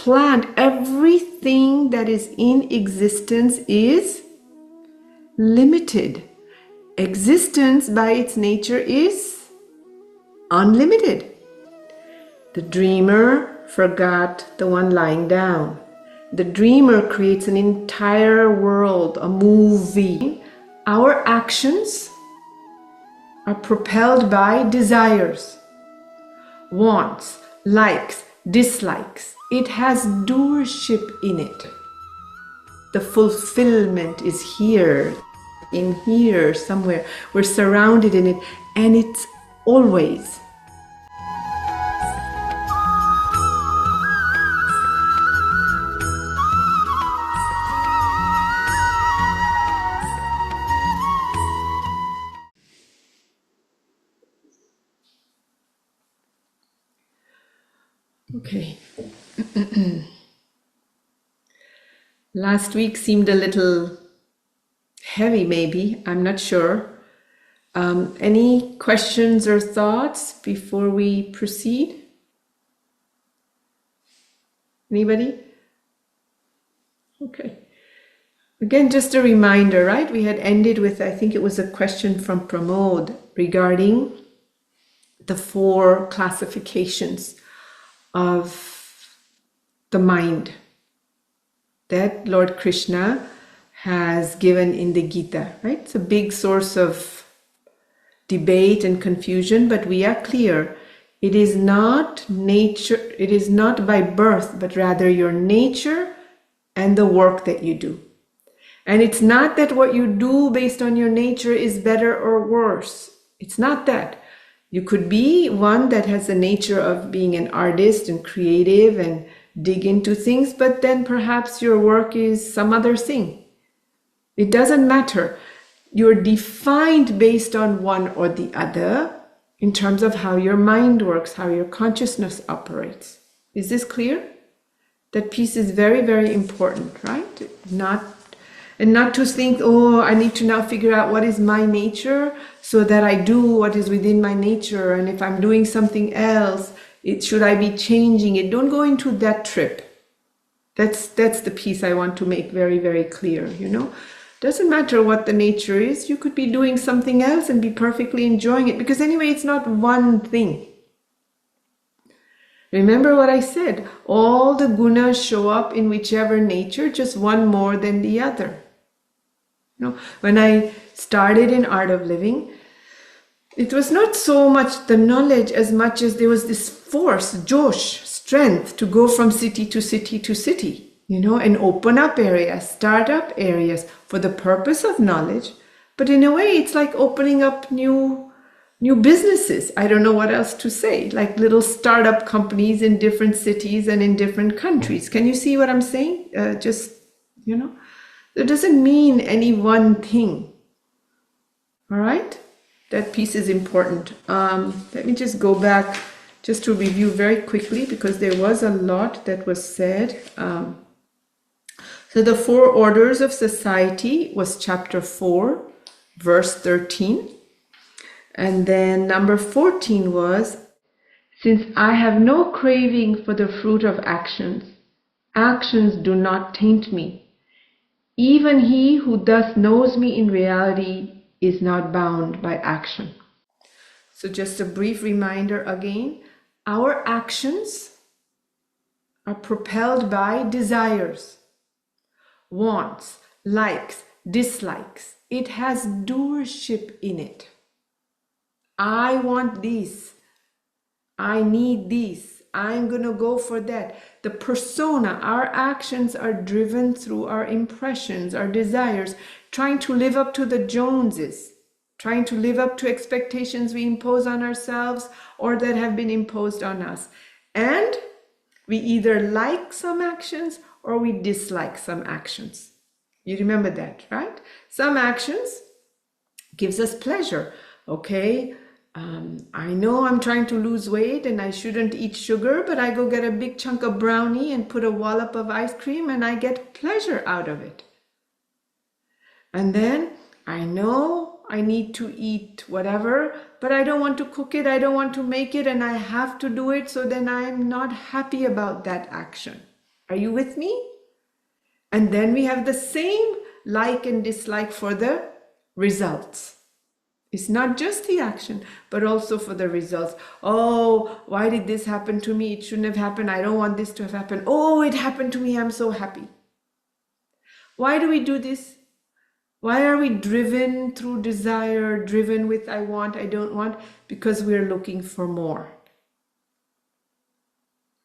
plant, everything that is in existence is limited. Existence by its nature is unlimited. The dreamer forgot the one lying down. The dreamer creates an entire world, a movie. Our actions are propelled by desires, wants, likes, dislikes. It has doership in it. The fulfillment is here, in here somewhere. We're surrounded in it, and it's always. Okay. Last week seemed a little heavy, maybe. I'm not sure. Any questions or thoughts before we proceed? Anybody? Okay. Again, just a reminder, right? We had ended with, I think it was a question from Pramod regarding the 4 classifications of the mind that Lord Krishna has given in the Gita, right? It's a big source of debate and confusion, but we are clear. It is not nature, it is not by birth, but rather your nature and the work that you do. And it's not that what you do based on your nature is better or worse. It's not that. You could be one that has the nature of being an artist and creative and dig into things, but then perhaps your work is some other thing. It doesn't matter. You're defined based on one or the other in terms of how your mind works, how your consciousness operates. Is this clear? That piece is very, very important, right? Not to think, oh, I need to now figure out what is my nature so that I do what is within my nature. And if I'm doing something else, should I be changing it? Don't go into that trip. That's the piece I want to make very, very clear, you know. Doesn't matter what the nature is. You could be doing something else and be perfectly enjoying it, because anyway, it's not one thing. Remember what I said, all the gunas show up in whichever nature, just one more than the other. You know, when I started in Art of Living, it was not so much the knowledge as much as there was this force, josh, strength to go from city to city to city, you know, and open up areas, start up areas for the purpose of knowledge. But in a way, it's like opening up new businesses. I don't know what else to say, like little startup companies in different cities and in different countries. Can you see what I'm saying? Just, you know, that doesn't mean any one thing. All right? That piece is important. Let me just go back just to review very quickly, because there was a lot that was said. So the 4 orders of society was chapter 4, verse 13. And then number 14 was, since I have no craving for the fruit of actions, actions do not taint me. Even he who thus knows me in reality is not bound by action. So just a brief reminder again, our actions are propelled by desires, wants, likes, dislikes. It has doership in it. I want this. I need this. I'm going to go for that. The persona, our actions are driven through our impressions, our desires, trying to live up to the Joneses, trying to live up to expectations we impose on ourselves or that have been imposed on us. And we either like some actions or we dislike some actions. You remember that, right? Some actions gives us pleasure. Okay, I know I'm trying to lose weight and I shouldn't eat sugar, but I go get a big chunk of brownie and put a wallop of ice cream and I get pleasure out of it. And then I know I need to eat whatever, but I don't want to cook it, I don't want to make it, and I have to do it, so then I'm not happy about that action. Are you with me? And then we have the same like and dislike for the results. It's not just the action, but also for the results. Oh, why did this happen to me? It shouldn't have happened. I don't want this to have happened. Oh, it happened to me. I'm so happy. Why do we do this? Why are we driven through desire, driven with I want, I don't want? Because we're looking for more.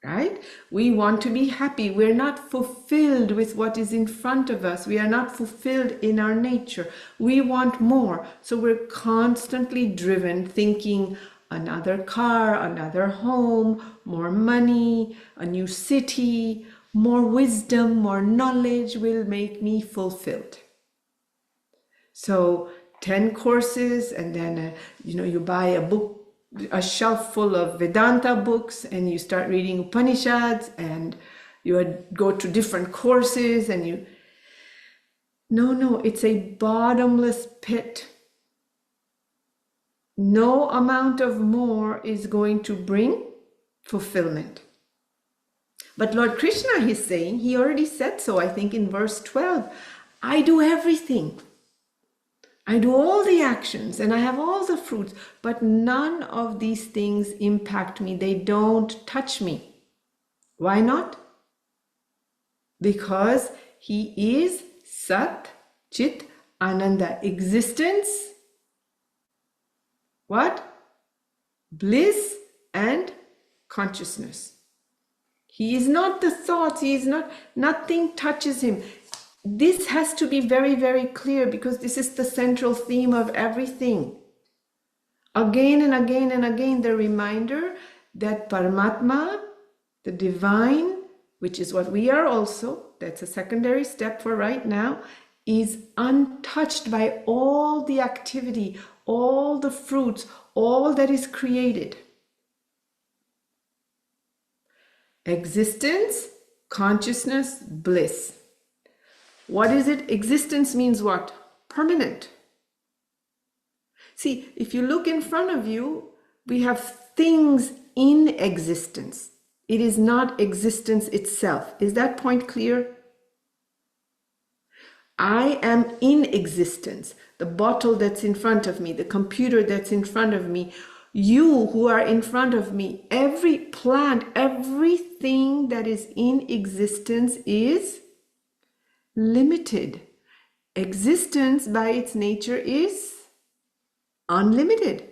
Right? We want to be happy. We're not fulfilled with what is in front of us. We are not fulfilled in our nature. We want more. So we're constantly driven, thinking another car, another home, more money, a new city, more wisdom, more knowledge will make me fulfilled. So 10 courses, and then you buy a book, a shelf full of Vedanta books, and you start reading Upanishads, and you go to different courses, and no, it's a bottomless pit. No amount of more is going to bring fulfillment. But Lord Krishna is saying, he already said so, I think in verse 12, I do everything. I do all the actions and I have all the fruits, but none of these things impact me. They don't touch me. Why not? Because he is Sat, Chit, Ananda. Existence, what? Bliss and consciousness. He is not the thoughts. He is not, nothing touches him. This has to be very, very clear, because this is the central theme of everything. Again and again and again, the reminder that Paramatma, the divine, which is what we are also, that's a secondary step for right now, is untouched by all the activity, all the fruits, all that is created. Existence, consciousness, bliss. What is it? Existence means what? Permanent. See, if you look in front of you, we have things in existence. It is not existence itself. Is that point clear? I am in existence. The bottle that's in front of me, the computer that's in front of me, you who are in front of me, every plant, everything that is in existence is limited. Existence by its nature is unlimited.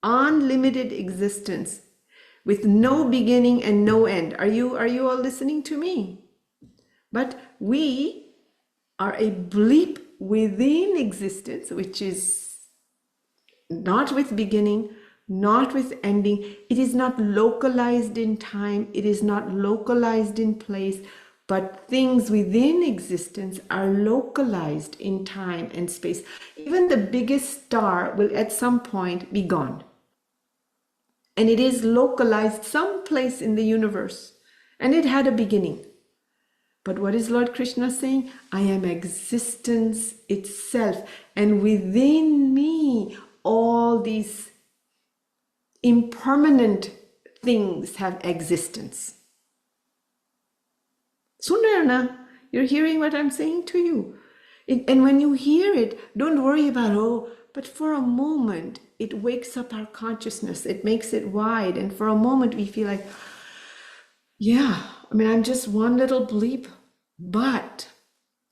Unlimited existence with no beginning and no end. Are you all listening to me? But we are a blip within existence, which is not with beginning, not with ending. It is not localized in time. It is not localized in place. But things within existence are localized in time and space. Even the biggest star will at some point be gone. And it is localized someplace in the universe. And it had a beginning. But what is Lord Krishna saying? I am existence itself. And within me, all these impermanent things have existence. Sundarana, you're hearing what I'm saying to you. And when you hear it, don't worry about, but for a moment, it wakes up our consciousness. It makes it wide. And for a moment, we feel like, yeah, I'm just one little bleep, but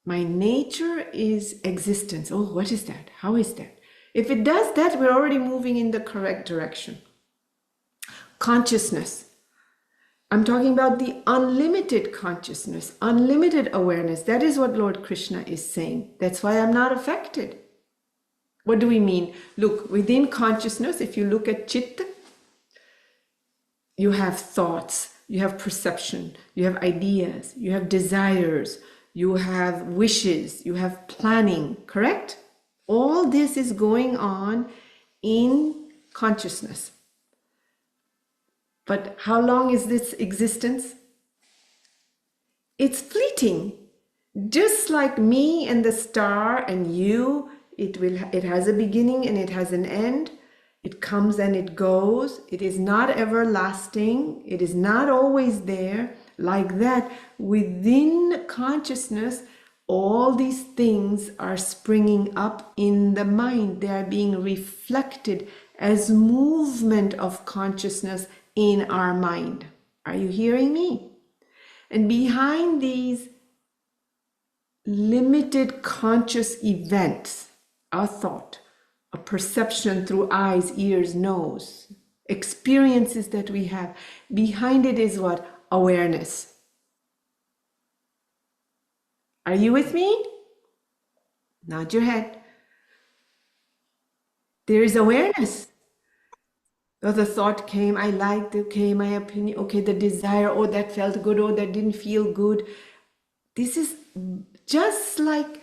my nature is existence. Oh, what is that? How is that? If it does that, we're already moving in the correct direction. Consciousness. I'm talking about the unlimited consciousness, unlimited awareness. That is what Lord Krishna is saying. That's why I'm not affected. What do we mean? Look, within consciousness, if you look at Chitta, you have thoughts, you have perception, you have ideas, you have desires, you have wishes, you have planning, correct? All this is going on in consciousness. But how long is this existence? It's fleeting. Just like me and the star and you, it has a beginning and it has an end. It comes and it goes. It is not everlasting. It is not always there. like that, within consciousness, all these things are springing up in the mind. They are being reflected as movement of consciousness in our mind. Are you hearing me? And behind these limited conscious events, a thought, a perception through eyes, ears, nose, experiences that we have, behind it is what? Awareness. Are you with me? Nod your head. There is awareness. Oh, the thought came, I liked, okay, my opinion, okay, the desire, oh, that felt good, oh, that didn't feel good. This is just like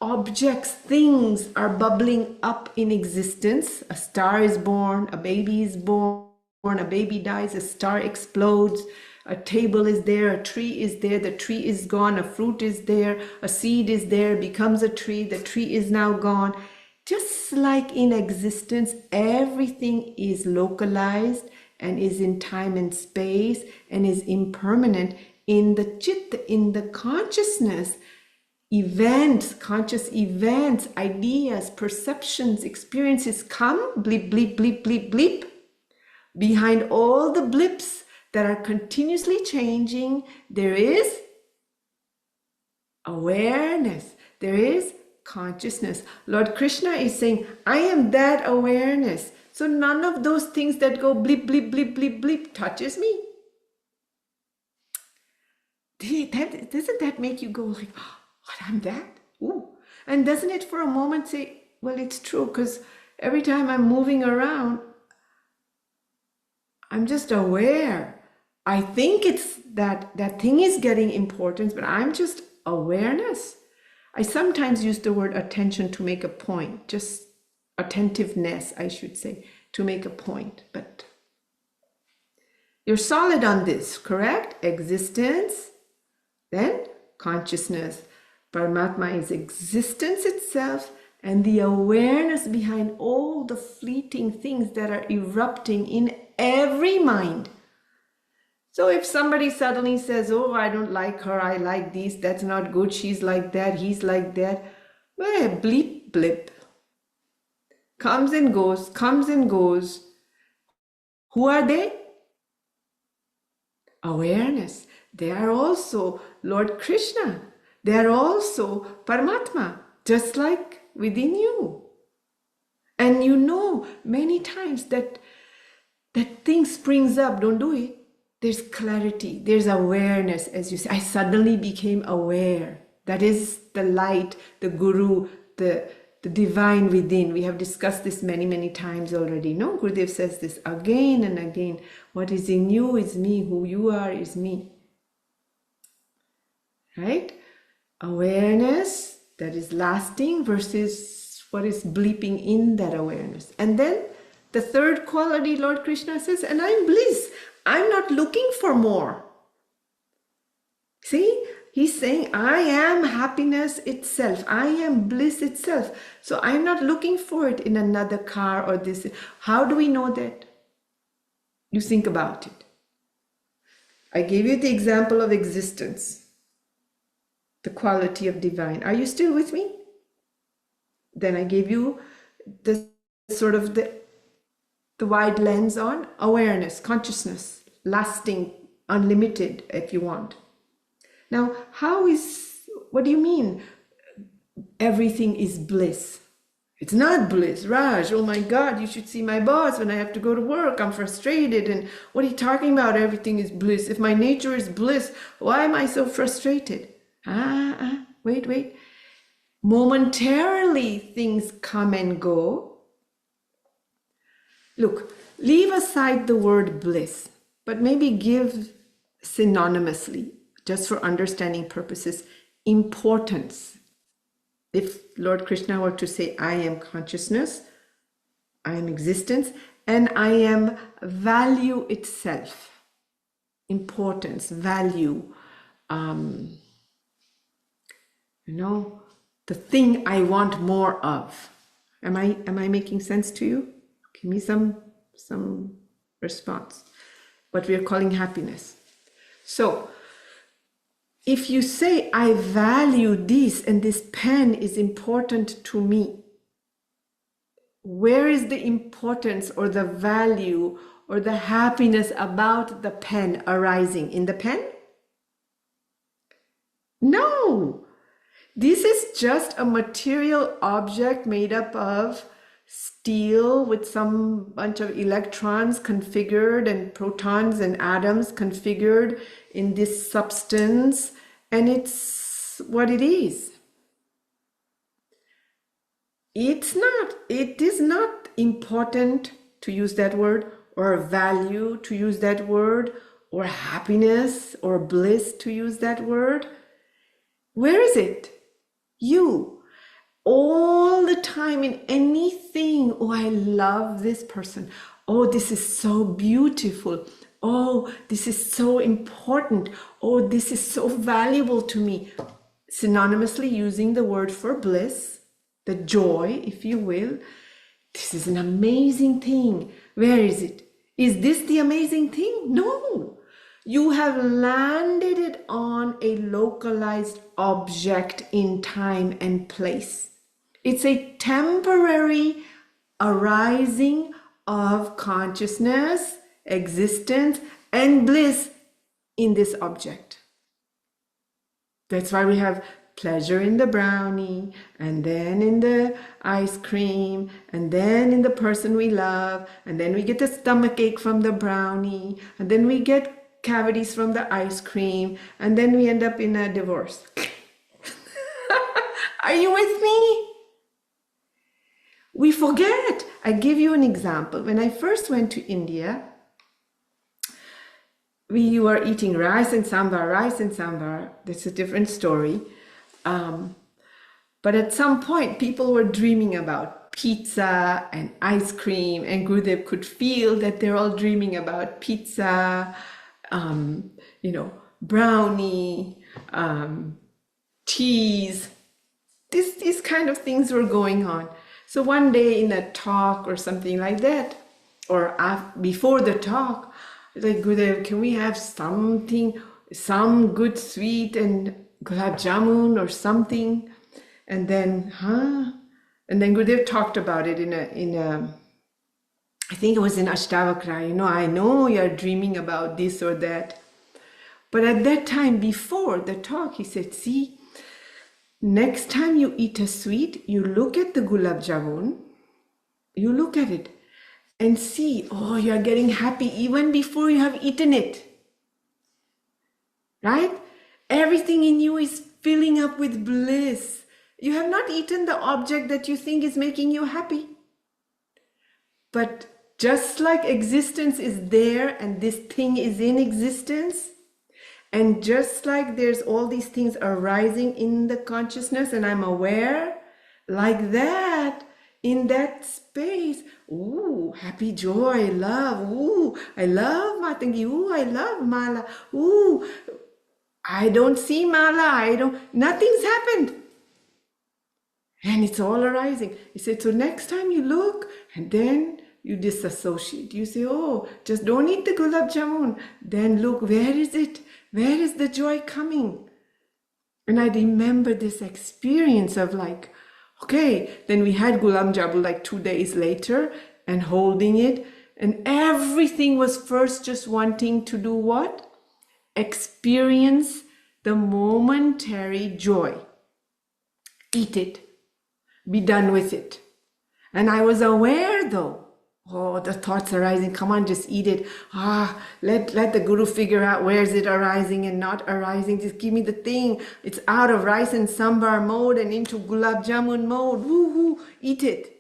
objects, things are bubbling up in existence. A star is born, a baby is born, a baby dies, a star explodes, a table is there, a tree is there, the tree is gone, a fruit is there, a seed is there, becomes a tree, the tree is now gone. Just like in existence, everything is localized and is in time and space and is impermanent. In the chitta, in the consciousness, events, conscious events, ideas, perceptions, experiences come, bleep, bleep, bleep, bleep, bleep. Behind all the blips that are continuously changing, there is awareness. There is consciousness. Lord Krishna is saying, I am that awareness. So none of those things that go bleep, bleep, bleep, bleep, bleep touches me. Doesn't that make you go like, oh, what, I'm that? Ooh. And doesn't it for a moment say, well, it's true, because every time I'm moving around, I'm just aware. I think it's that thing is getting importance, but I'm just awareness. I sometimes use the word attention to make a point, just attentiveness, I should say, to make a point. But you're solid on this, correct? Existence, then consciousness. Paramatma is existence itself and the awareness behind all the fleeting things that are erupting in every mind. So if somebody suddenly says, oh, I don't like her, I like these, that's not good, she's like that, he's like that, well, bleep, blip. Comes and goes, comes and goes. Who are they? Awareness. They are also Lord Krishna. They are also Paramatma, just like within you. And you know many times that thing springs up, don't do it. There's clarity, there's awareness, as you say. I suddenly became aware. That is the light, the guru, the divine within. We have discussed this many, many times already. No, Gurudev says this again and again. What is in you is me, who you are is me. Right? Awareness that is lasting versus what is bleeping in that awareness. And then the third quality, Lord Krishna says, and I'm bliss. I'm not looking for more. See, he's saying, I am happiness itself. I am bliss itself. So I'm not looking for it in another car or this. How do we know that? You think about it. I gave you the example of existence, the quality of divine. Are you still with me? Then I gave you the sort of the wide lens on awareness, consciousness, lasting, unlimited, if you want. Now, what do you mean everything is bliss? It's not bliss. Raj, oh my God, you should see my boss when I have to go to work. I'm frustrated. And what are you talking about? Everything is bliss. If my nature is bliss, why am I so frustrated? Wait. Momentarily, things come and go. Look, leave aside the word bliss, but maybe give synonymously, just for understanding purposes, importance. If Lord Krishna were to say, I am consciousness, I am existence, and I am value itself, importance, value, the thing I want more of. Am I making sense to you? Give me some response. What we are calling happiness. So if you say, I value this and this pen is important to me, where is the importance or the value or the happiness about the pen arising? In the pen? No. This is just a material object made up of steel with some bunch of electrons configured and protons and atoms configured in this substance, and it's what it is. It is not important to use that word, or value to use that word, or happiness or bliss to use that word. Where is it? You. All the time in anything. Oh, I love this person. Oh, this is so beautiful. Oh, this is so important. Oh, this is so valuable to me. Synonymously using the word for bliss, the joy, if you will. This is an amazing thing. Where is it? Is this the amazing thing? No. You have landed it on a localized object in time and place. It's a temporary arising of consciousness, existence, and bliss in this object. That's why we have pleasure in the brownie, and then in the ice cream, and then in the person we love, and then we get a stomach ache from the brownie, and then we get cavities from the ice cream, and then we end up in a divorce. Are you with me? We forget. I give you an example. When I first went to India, we were eating rice and sambar. That's a different story. But at some point, people were dreaming about pizza and ice cream, and Gurudev could feel that they're all dreaming about pizza, brownie, cheese. These kind of things were going on. So one day in a talk or something like that, or before the talk, like, Gurudev, can we have something, some good sweet and gulab jamun or something? And then, And then Gurudev talked about it in a I think it was in Ashtavakra, I know you're dreaming about this or that. But at that time, before the talk, he said, see, next time you eat a sweet, you look at the gulab jamun, you look at it and see, oh, you're getting happy even before you have eaten it. Right? Everything in you is filling up with bliss. You have not eaten the object that you think is making you happy. But just like existence is there and this thing is in existence, and just like there's all these things arising in the consciousness and I'm aware, like that, in that space, ooh, happy joy, love, ooh, I love Matangi, ooh, I love Mala, ooh, I don't see Mala, nothing's happened. And it's all arising. He said, so next time you look and then you disassociate. You say, oh, just don't eat the gulab jamun. Then look, where is it? Where is the joy coming? And I remember this experience of like, okay, then we had gulab jamun like 2 days later and holding it. And everything was first just wanting to do what? Experience the momentary joy. Eat it. Be done with it. And I was aware though. Oh, the thoughts arising. Come on, just eat it. Let the Guru figure out where is it arising and not arising. Just give me the thing. It's out of rice and sambar mode and into gulab jamun mode. Woohoo! Eat it.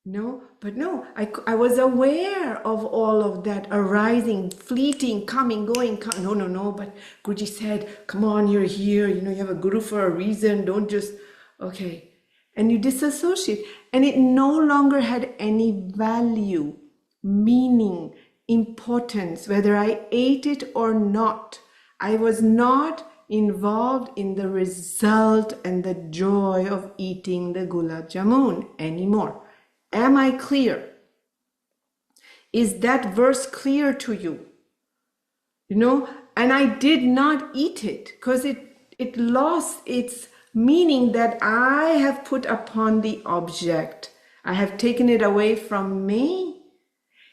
No, but no. I was aware of all of that arising, fleeting, coming, going. No. But Guruji said, "Come on, you're here. You have a Guru for a reason. Don't just okay." And you disassociate, and it no longer had any value, meaning, importance, whether I ate it or not. I was not involved in the result and the joy of eating the gulab jamun anymore. Am I clear? Is that verse clear to you? And I did not eat it because it lost its meaning that I have put upon the object. I have taken it away from me.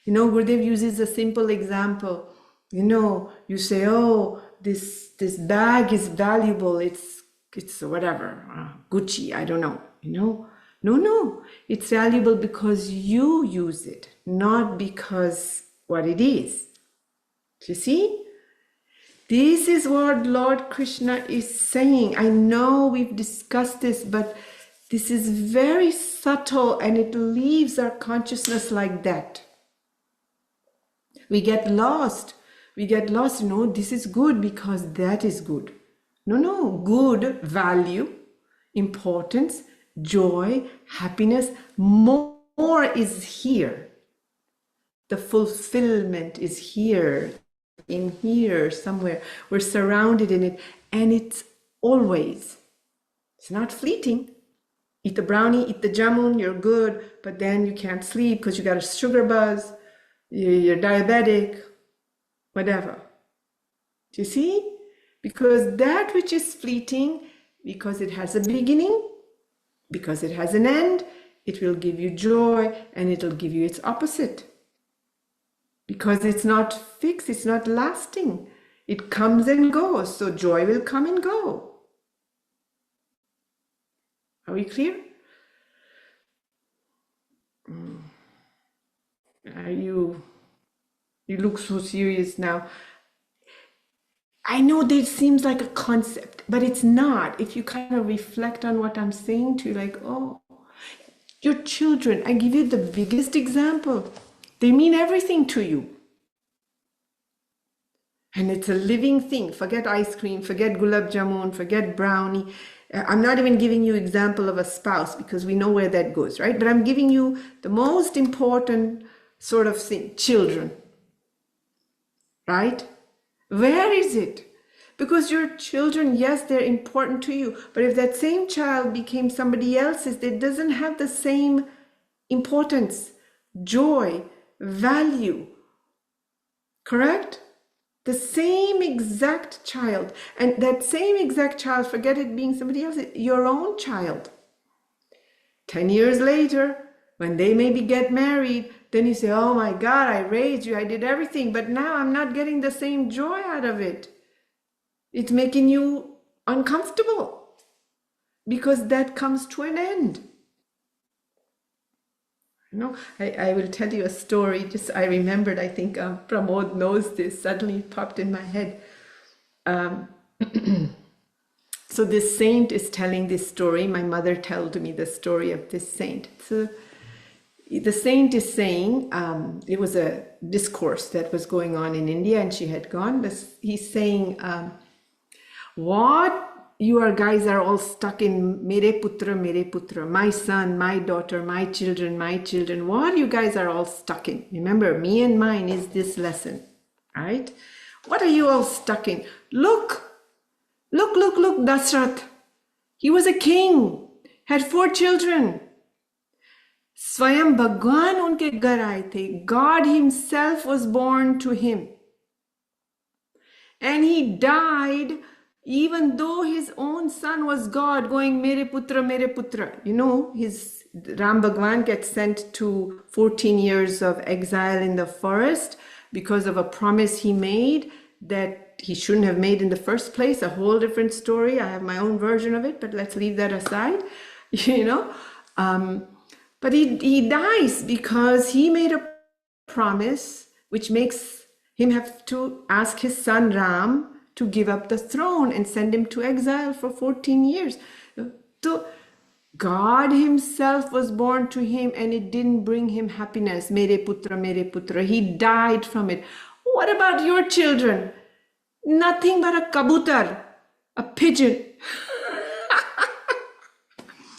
You know, Gurudev uses a simple example. You know, you say, oh, this bag is valuable. It's whatever, Gucci, I don't know, you know. No, it's valuable because you use it, not because what it is. You see? This is what Lord Krishna is saying. I know we've discussed this, but this is very subtle and it leaves our consciousness like that. We get lost. You know, this is good because that is good. No, good, value, importance, joy, happiness, more is here. The fulfillment is here, in here somewhere. We're surrounded in it, and it's always. It's not fleeting. Eat the brownie, eat the jamun, you're good, but then you can't sleep because you got a sugar buzz, you're diabetic, whatever. Do you see? Because that which is fleeting, because it has a beginning, because it has an end, it will give you joy and it'll give you its opposite. Because it's not fixed, it's not lasting. It comes and goes, so joy will come and go. Are we clear? You look so serious now. I know that seems like a concept, but it's not. If you kind of reflect on what I'm saying to you, like, oh, your children, I give you the biggest example. They mean everything to you. And it's a living thing. Forget ice cream, forget gulab jamun, forget brownie. I'm not even giving you example of a spouse because we know where that goes, right? But I'm giving you the most important sort of thing, children, right? Where is it? Because your children, yes, they're important to you, but if that same child became somebody else's, it doesn't have the same importance, joy, value, correct? The same exact child, and that same exact child, forget it being somebody else, your own child. 10 years later, when they maybe get married, then you say, oh my God, I raised you, I did everything, but now I'm not getting the same joy out of it. It's making you uncomfortable because that comes to an end. You know, I will tell you a story. Just I remembered, I think Pramod knows this, suddenly it popped in my head. So this saint is telling this story. My mother told me the story of this saint. So the saint is saying, it was a discourse that was going on in India and she had gone, but he's saying, what you guys are all stuck in mere putra, my son, my daughter, my children, what you guys are all stuck in. Remember, me and mine is this lesson, right? What are you all stuck in? Look, Dasrath. He was a king, had 4 children. Swayam Bhagwan unke ghar aaye the. God himself was born to him. And he died even though his own son was God, going mere putra. You know, his Ram Bhagwan gets sent to 14 years of exile in the forest because of a promise he made that he shouldn't have made in the first place. A whole different story. I have my own version of it, but let's leave that aside. You know, but he dies because he made a promise which makes him have to ask his son Ram to give up the throne and send him to exile for 14 years. So God himself was born to him and it didn't bring him happiness. Mere putra. He died from it. What about your children? Nothing but a kabutar, a pigeon.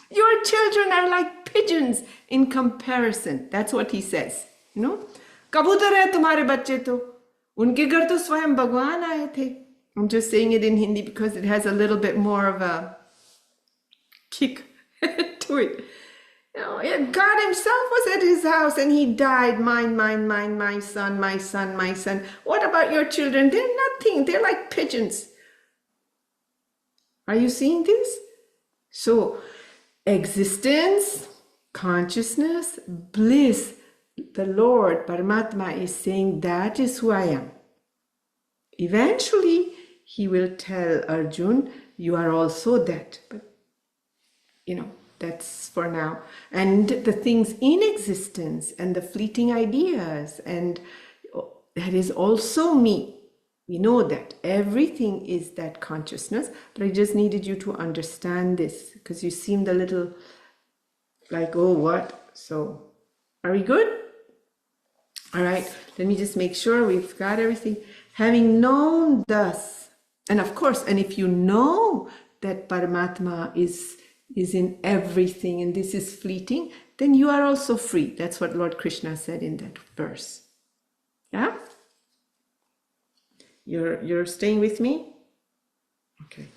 Your children are like pigeons in comparison. That's what he says. You know, kabutar hai tumhare bacche to. Unke ghar to Swayam Bhagwan aaye the. I'm just saying it in Hindi because it has a little bit more of a kick to it. God himself was at his house and he died. Mine, mine, mine, my son, my son, my son. What about your children? They're nothing. They're like pigeons. Are you seeing this? So, existence, consciousness, bliss, the Lord, Paramatma, is saying that is who I am. Eventually, he will tell Arjun, you are also that. But, that's for now. And the things in existence and the fleeting ideas, and that is also me. We know that everything is that consciousness, but I just needed you to understand this because you seemed a little like, oh, what? So, are we good? All right, let me just make sure we've got everything. Having known thus, and of course, and if you know that Paramatma is in everything and this is fleeting, then you are also free. That's what Lord Krishna said in that verse. Yeah? You're staying with me? Okay.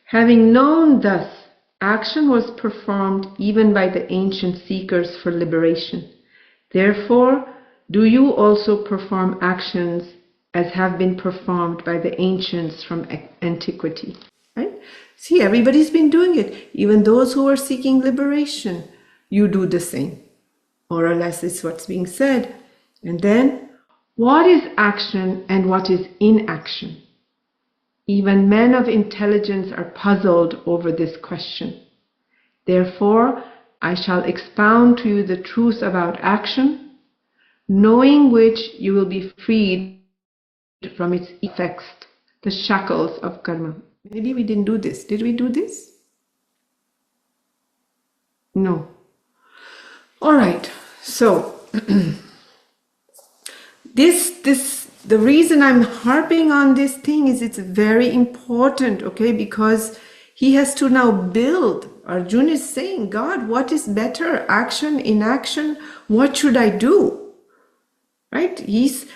Having known thus, action was performed even by the ancient seekers for liberation. Therefore, do you also perform actions as have been performed by the ancients from antiquity. Right? See, everybody's been doing it. Even those who are seeking liberation, you do the same. More or less is what's being said. And then, what is action and what is inaction? Even men of intelligence are puzzled over this question. Therefore, I shall expound to you the truth about action, knowing which you will be freed from its effects, the shackles of karma. Maybe we didn't do this. Did we do this? No. All right. So, the reason I'm harping on this thing is it's very important, okay? Because he has to now build. Arjuna is saying, God, what is better? Action, inaction? What should I do? Right?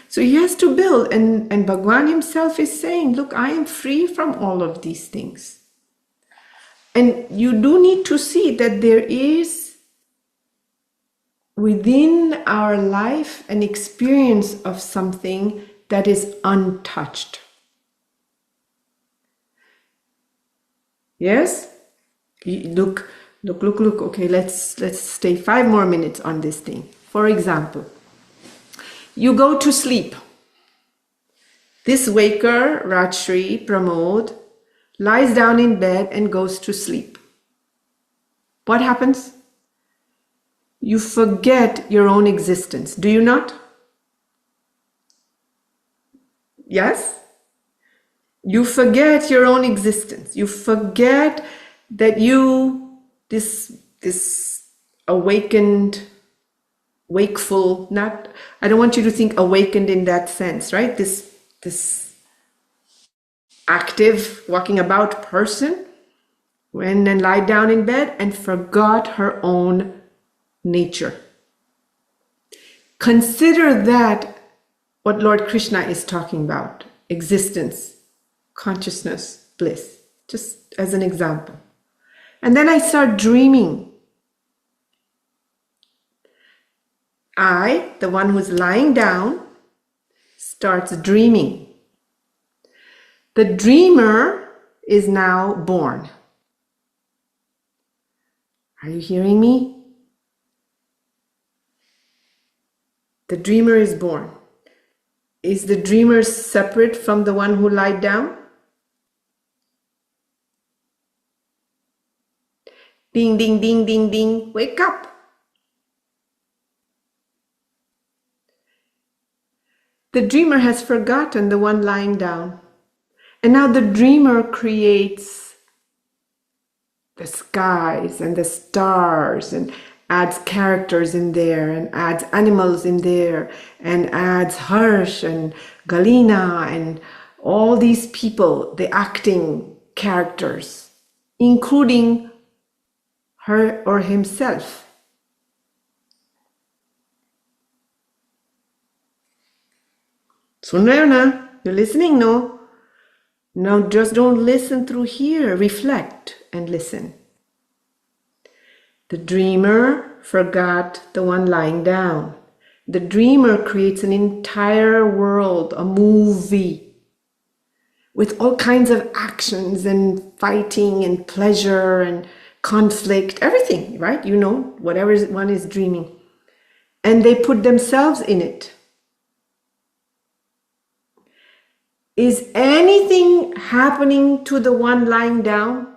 So he has to build. And Bhagwan himself is saying, look, I am free from all of these things. And you do need to see that there is within our life an experience of something that is untouched. Yes? Look. Okay, let's stay 5 more minutes on this thing. For example, you go to sleep. This waker, Rajshree, Pramod, lies down in bed and goes to sleep. What happens? You forget your own existence, do you not? Yes? You forget your own existence. You forget that you, this awakened, wakeful, not, I don't want you to think awakened in that sense, right? This active, walking about person went and lied down in bed and forgot her own nature. Consider that what Lord Krishna is talking about, existence, consciousness, bliss, just as an example. And then I start dreaming. I, the one who's lying down, starts dreaming. The dreamer is now born. Are you hearing me? The dreamer is born. Is the dreamer separate from the one who lied down? Ding, ding, ding, ding, ding, wake up. The dreamer has forgotten the one lying down. And now the dreamer creates the skies and the stars and adds characters in there and adds animals in there and adds Harsh and Galina and all these people, the acting characters, including her or himself. Sun rahe ho na? You're listening, no? Now just don't listen through here. Reflect and listen. The dreamer forgot the one lying down. The dreamer creates an entire world, a movie, with all kinds of actions and fighting and pleasure and conflict, everything, right? You know, whatever one is dreaming. And they put themselves in it. Is anything happening to the one lying down?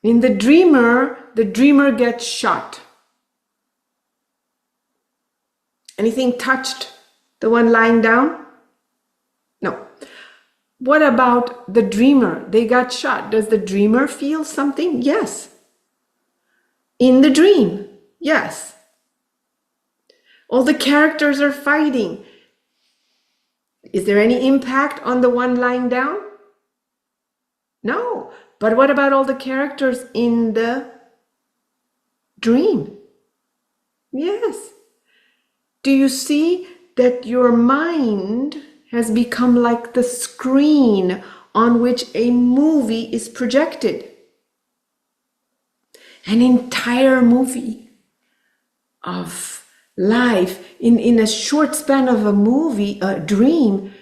In the dreamer gets shot. Anything touched the one lying down? No. What about the dreamer? They got shot. Does the dreamer feel something? Yes. In the dream? Yes. All the characters are fighting. Is there any impact on the one lying down? No. But what about all the characters in the dream? Yes. Do you see that your mind has become like the screen on which a movie is projected? An entire movie of life. In a short span of a movie, a dream,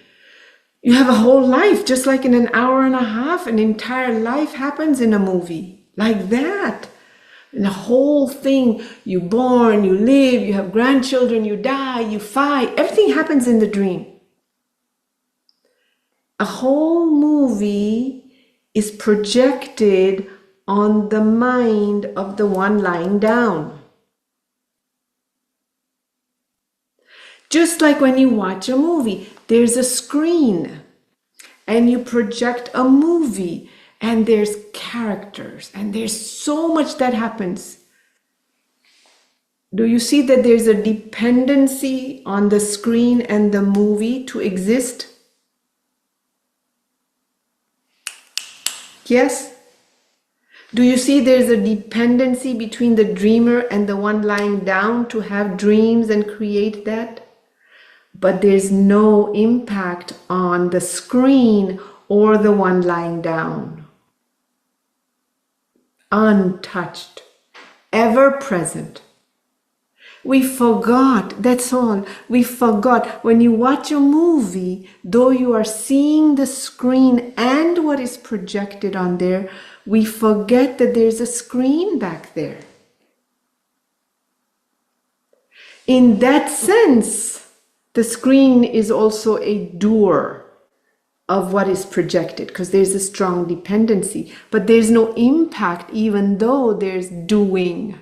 you have a whole life. Just like in an hour and a half, an entire life happens in a movie. Like that. And the whole thing, you born, you live, you have grandchildren, you die, you fight. Everything happens in the dream. A whole movie is projected on the mind of the one lying down. Just like when you watch a movie, there's a screen and you project a movie and there's characters and there's so much that happens. Do you see that there's a dependency on the screen and the movie to exist? Yes? Do you see there's a dependency between the dreamer and the one lying down to have dreams and create that? But there's no impact on the screen or the one lying down. Untouched, ever present. We forgot, that's all. We forgot. When you watch a movie, though you are seeing the screen and what is projected on there, we forget that there's a screen back there. In that sense, the screen is also a doer of what is projected because there's a strong dependency, but there's no impact even though there's doing.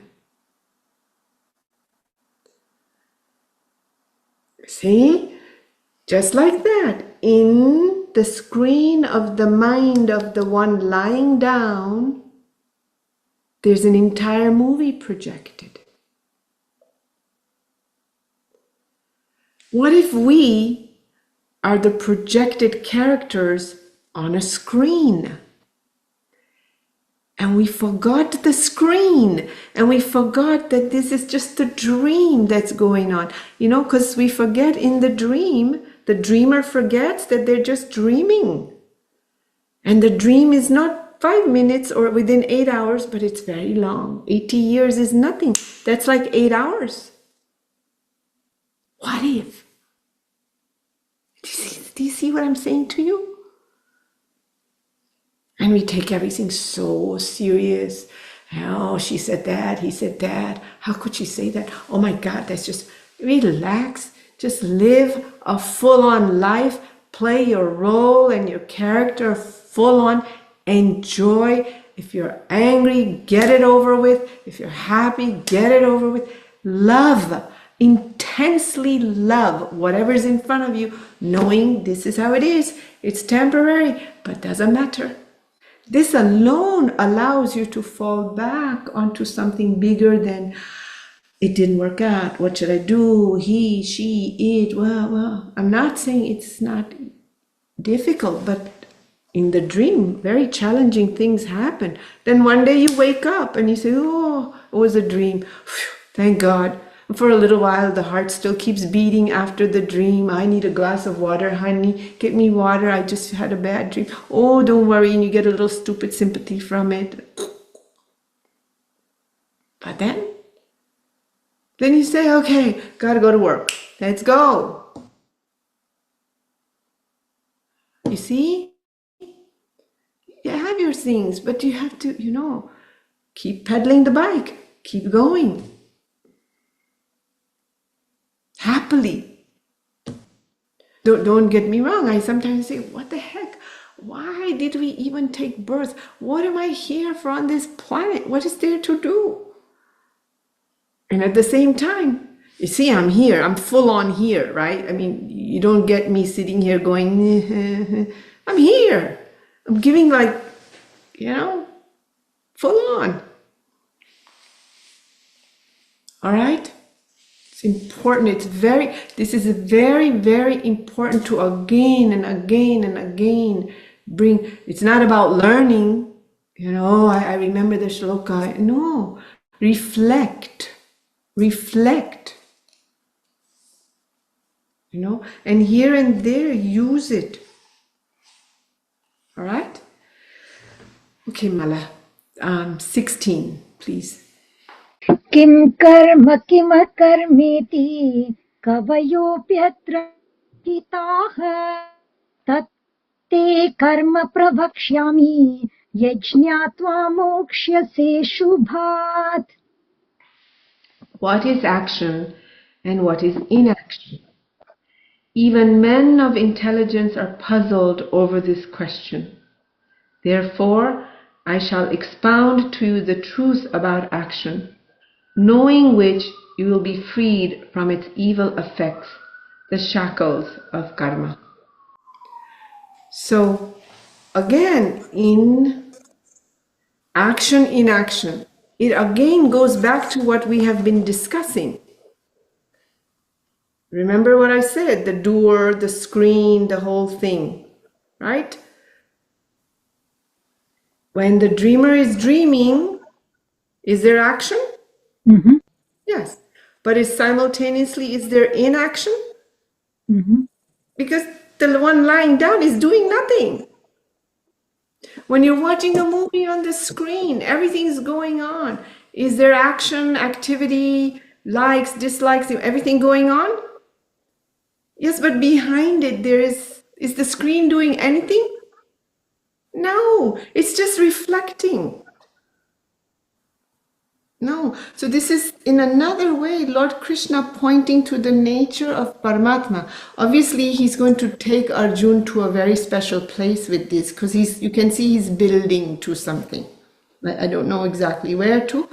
See? Just like that, in the screen of the mind of the one lying down, there's an entire movie projected. What if we are the projected characters on a screen? And we forgot the screen, and we forgot that this is just a dream that's going on. You know, because we forget in the dream, the dreamer forgets that they're just dreaming. And the dream is not 5 minutes or within 8 hours, but it's very long. 80 years is nothing. That's like 8 hours. What if? Do you see what I'm saying to you? And we take everything so serious. Oh, she said that, he said that. How could she say that? Oh my God, that's just, relax. Just live a full-on life. Play your role and your character full-on. Enjoy. If you're angry, get it over with. If you're happy, get it over with. Love. Intensely love whatever's in front of you, knowing this is how it is. It's temporary, but doesn't matter. This alone allows you to fall back onto something bigger than it didn't work out. What should I do? He, she, it. Well, I'm not saying it's not difficult, but in the dream, very challenging things happen. Then one day you wake up and you say, oh, it was a dream. Whew, thank God. For a little while, the heart still keeps beating after the dream. I need a glass of water, honey. Get me water. I just had a bad dream. Oh, don't worry. And you get a little stupid sympathy from it. But then you say, okay, gotta go to work. Let's go. You see? You have your things, but you have to, keep pedaling the bike. Keep going. Happily. Don't get me wrong. I sometimes say, what the heck? Why did we even take birth? What am I here for on this planet? What is there to do? And at the same time, you see, I'm here. I'm full on here, right? I mean, you don't get me sitting here going, I'm here. I'm giving full on. All right? It's important. This is very, very important to again and again and again bring. It's not about learning, I remember the shloka. No, reflect, and here and there use it. All right? Okay, Mala. 16, please. किं कर्म किमकर्मेति कवयोऽप्यत्र हिताः तत्ते कर्म प्रवक्ष्यामि यज्ञात्वा मोक्ष्यसे शुभात्. What is action and what is inaction? Even men of intelligence are puzzled over this question. Therefore, I shall expound to you the truth about action, knowing which you will be freed from its evil effects, the shackles of karma. So, again, in action, inaction, it again goes back to what we have been discussing. Remember what I said, the door, the screen, the whole thing, right? When the dreamer is dreaming, is there action? Mm-hmm. Yes. But is there inaction? Mm-hmm. Because the one lying down is doing nothing. When you're watching a movie on the screen, everything's going on. Is there action, activity, likes, dislikes, everything going on? Yes, but behind it, is the screen doing anything? No, it's just reflecting. No, so this is in another way Lord Krishna pointing to the nature of Paramatma. Obviously, he's going to take Arjun to a very special place with this because you can see he's building to something. I don't know exactly where to.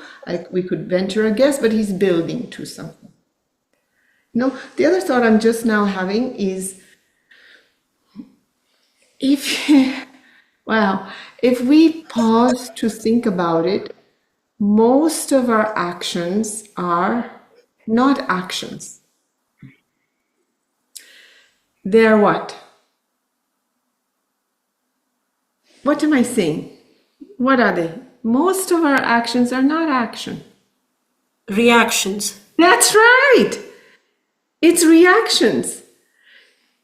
We could venture a guess, but he's building to something. The other thought I'm just now having is if we pause to think about it, most of our actions are not actions. They're what? What am I saying? What are they? Most of our actions are not action. Reactions. That's right. It's reactions.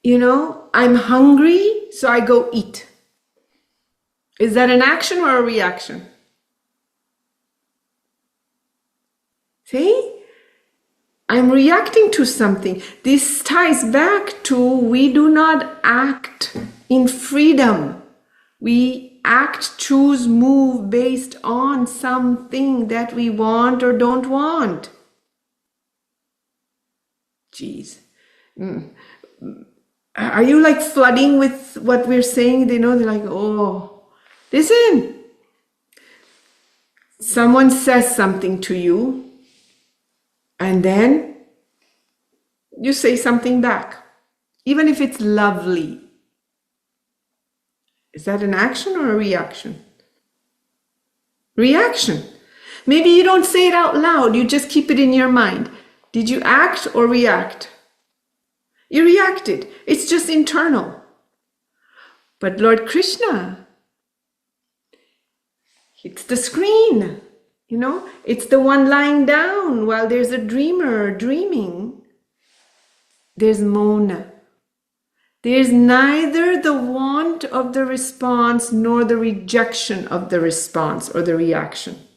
I'm hungry, so I go eat. Is that an action or a reaction? See? I'm reacting to something. This ties back to we do not act in freedom. We act, choose, move based on something that we want or don't want. Jeez. Are you like flooding with what we're saying? They're like, oh, listen. Someone says something to you, and then you say something back, even if it's lovely. Is that an action or a reaction? Reaction. Maybe you don't say it out loud, you just keep it in your mind. Did you act or react? You reacted. It's just internal. But Lord Krishna, it's the screen, it's the one lying down while there's a dreamer dreaming. There's Mona. There's neither the want of the response nor the rejection of the response or the reaction.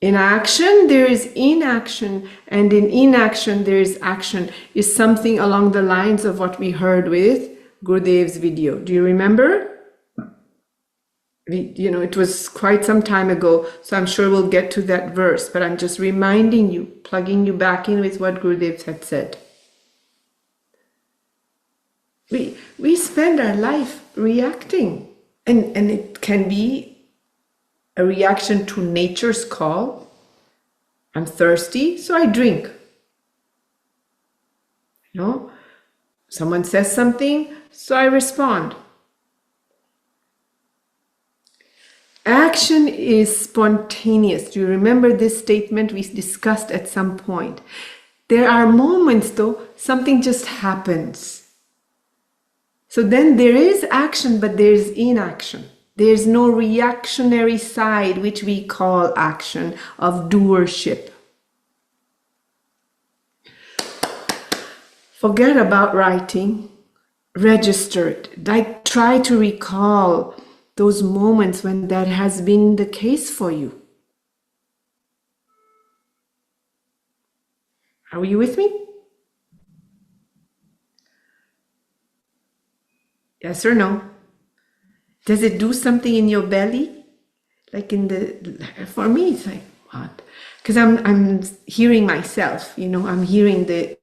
In action, there is inaction, and in inaction, there is action, is something along the lines of what we heard with Gurudev's video. Do you remember? It was quite some time ago, so I'm sure we'll get to that verse, but I'm just reminding you, plugging you back in with what Gurudev had said. We spend our life reacting, and it can be a reaction to nature's call. I'm thirsty, so I drink. Someone says something, so I respond. Action is spontaneous. Do you remember this statement we discussed at some point? There are moments, though, something just happens. So then there is action, but there is inaction. There's no reactionary side, which we call action, of doership. Forget about writing. Register it. Try to recall those moments when that has been the case for you. Are you with me? Yes or no? Does it do something in your belly? Like for me, it's like, what? Because I'm hearing myself, I'm hearing the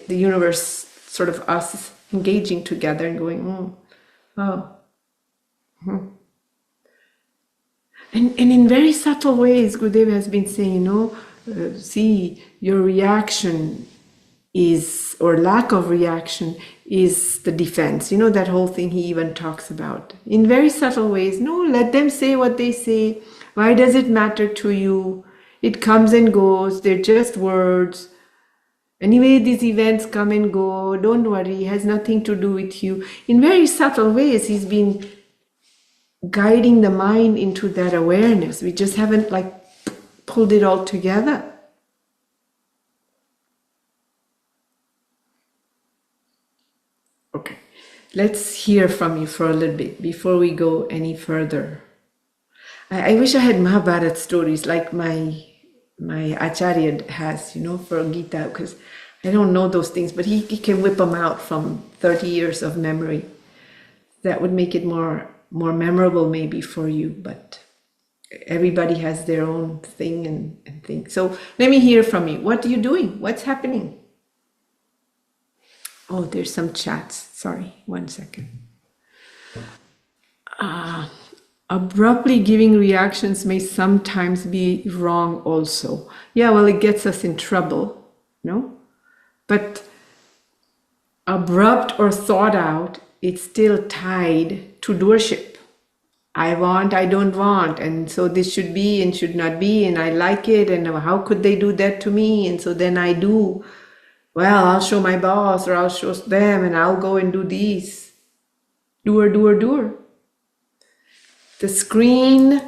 universe, sort of us engaging together and going, oh. And in very subtle ways, Gurudev has been saying, see, your reaction is, or lack of reaction is the defense. That whole thing he even talks about. In very subtle ways, no, let them say what they say. Why does it matter to you? It comes and goes. They're just words. Anyway, these events come and go. Don't worry, it has nothing to do with you. In very subtle ways, he's been guiding the mind into that awareness. We just haven't pulled it all together. Okay, let's hear from you for a little bit before we go any further. I wish I had Mahabharata stories like my Acharya has, for Gita, because I don't know those things, but he can whip them out from 30 years of memory. That would make it more memorable maybe for you, but everybody has their own thing and thing. So let me hear from you. What are you doing? What's happening? Oh, there's some chats. Sorry, 1 second. Abruptly giving reactions may sometimes be wrong also. Yeah, well, it gets us in trouble, no? But abrupt or thought out, it's still tied to doership. I want, I don't want, and so this should be and should not be, and I like it, and how could they do that to me? And so then I do. Well, I'll show my boss, or I'll show them, and I'll go and do these. Doer, doer, doer. The screen,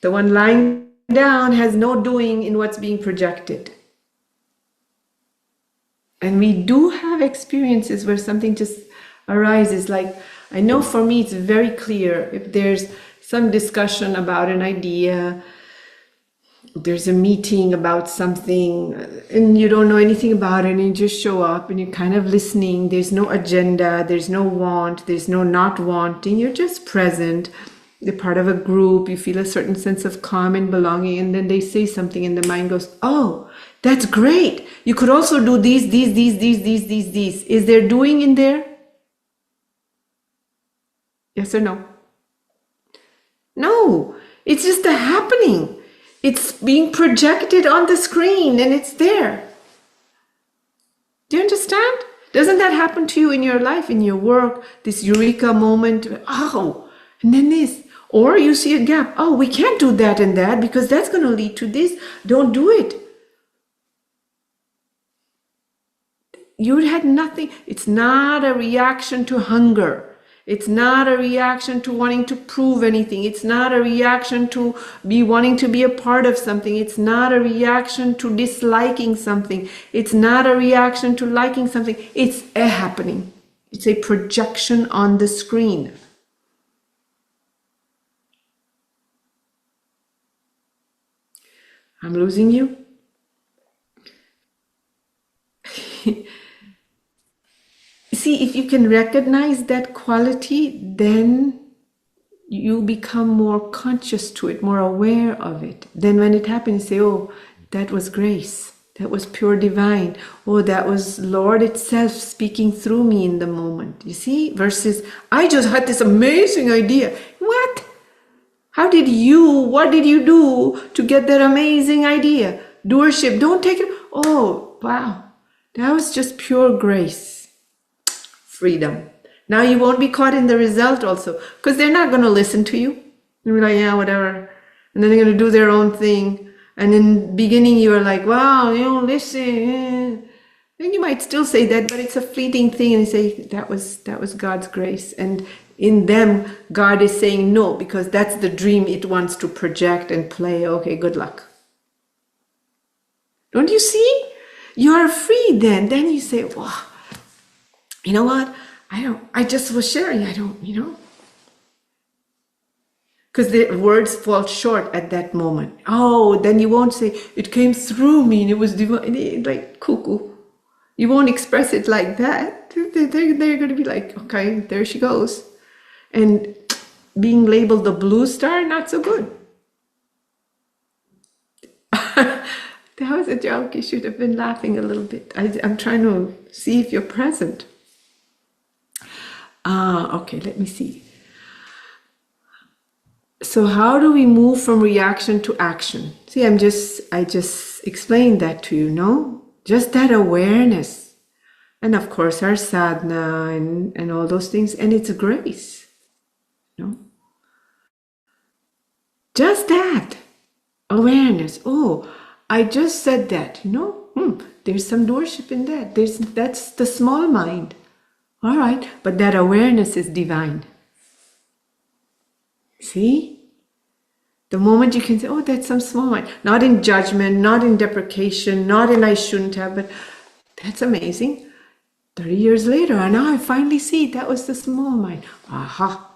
the one lying down, has no doing in what's being projected. And we do have experiences where something just arises. Like, I know for me it's very clear if there's some discussion about an idea, there's a meeting about something, and you don't know anything about it, and you just show up and you're kind of listening. There's no agenda, there's no want, there's no not wanting, you're just present. You're part of a group, you feel a certain sense of calm and belonging, and then they say something and the mind goes, oh, that's great. You could also do these. Is there doing in there? Yes or no? No, it's just a happening. It's being projected on the screen and it's there. Do you understand? Doesn't that happen to you in your life, in your work? This eureka moment, oh, and then this. Or you see a gap. Oh, we can't do that and that because that's going to lead to this. Don't do it. You had nothing. It's not a reaction to hunger. It's not a reaction to wanting to prove anything. It's not a reaction to be wanting to be a part of something. It's not a reaction to disliking something. It's not a reaction to liking something. It's a happening. It's a projection on the screen. I'm losing you. See, if you can recognize that quality, then you become more conscious to it, more aware of it. Then when it happens, you say, oh, that was grace. That was pure divine. Oh, that was Lord itself speaking through me in the moment. You see? Versus, I just had this amazing idea. What? What did you do to get that amazing idea? Doership, don't take it. Oh, wow. That was just pure grace. Freedom. Now you won't be caught in the result also, because they're not going to listen to you. They'll be like, yeah, whatever. And then they're going to do their own thing. And in the beginning you are like, wow, you don't listen. And you might still say that, but it's a fleeting thing. And you say, that was God's grace. And in them, God is saying no, because that's the dream it wants to project and play. Okay, good luck. Don't you see? You are free then. Then you say, wow, you know what? I just was sharing. Because the words fall short at that moment. Oh, then you won't say, it came through me and it was divine, like cuckoo. You won't express it like that. They're going to be like, okay, there she goes. And being labeled the blue star, not so good. That was a joke. You should have been laughing a little bit. I'm trying to see if you're present. Okay, let me see. So how do we move from reaction to action? See, I just explained that to you, no? Just that awareness. And of course our sadhana and all those things, and it's grace. No? Just that awareness. Oh, I just said that, there's some doership in that. That's the small mind. All right, but that awareness is divine. See? The moment you can say, oh, that's some small mind. Not in judgment, not in deprecation, not in I shouldn't have, but that's amazing. 30 years later, and now I finally see that was the small mind. Aha.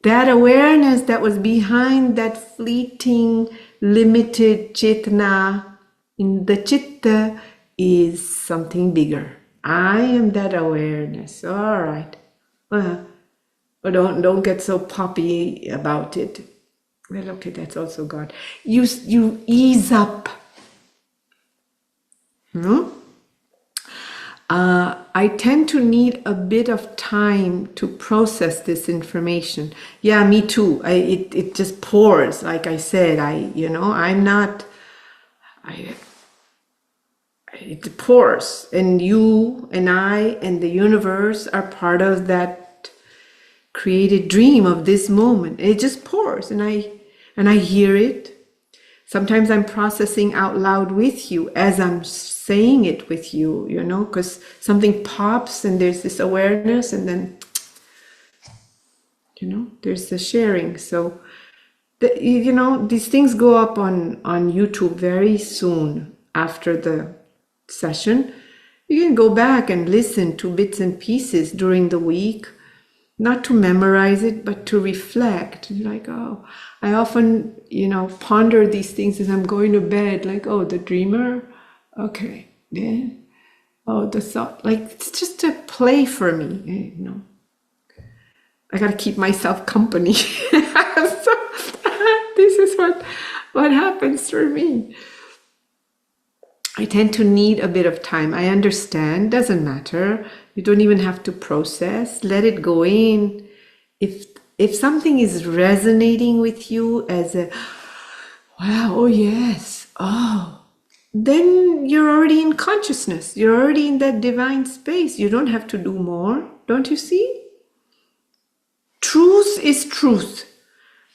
That awareness that was behind that fleeting, limited chetana in the chitta is something bigger. I am that awareness. All right. But don't get so poppy about it. Well, okay, that's also God. You ease up. I tend to need a bit of time to process this information. Yeah, me too. It just pours. Like I said, it pours, and you and I and the universe are part of that created dream of this moment. It just pours, and I hear it. Sometimes I'm processing out loud with you as I'm saying it with you, because something pops and there's this awareness, and then, there's the sharing. So, these things go up on YouTube very soon after the session. You can go back and listen to bits and pieces during the week. Not to memorize it, but to reflect. Like, oh, I often, ponder these things as I'm going to bed. Like, oh, the dreamer, okay, yeah. Oh, the thought, like, it's just a play for me, I gotta keep myself company. So, this is what happens for me. I tend to need a bit of time. I understand, doesn't matter. You don't even have to process. Let it go in. If something is resonating with you as a, wow, oh yes, oh, then you're already in consciousness. You're already in that divine space. You don't have to do more. Don't you see? Truth is truth.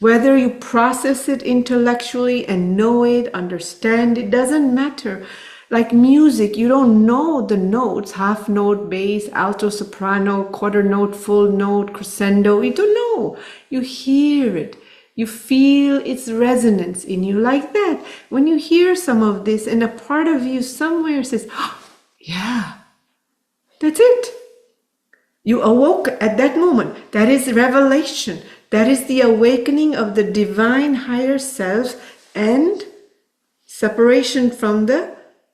Whether you process it intellectually and know it, understand it, doesn't matter. Like music, you don't know the notes, half note, bass, alto, soprano, quarter note, full note, crescendo. You don't know. You hear it. You feel its resonance in you like that. When you hear some of this and a part of you somewhere says, oh, yeah, that's it. You awoke at that moment. That is revelation. That is the awakening of the divine higher self and separation from the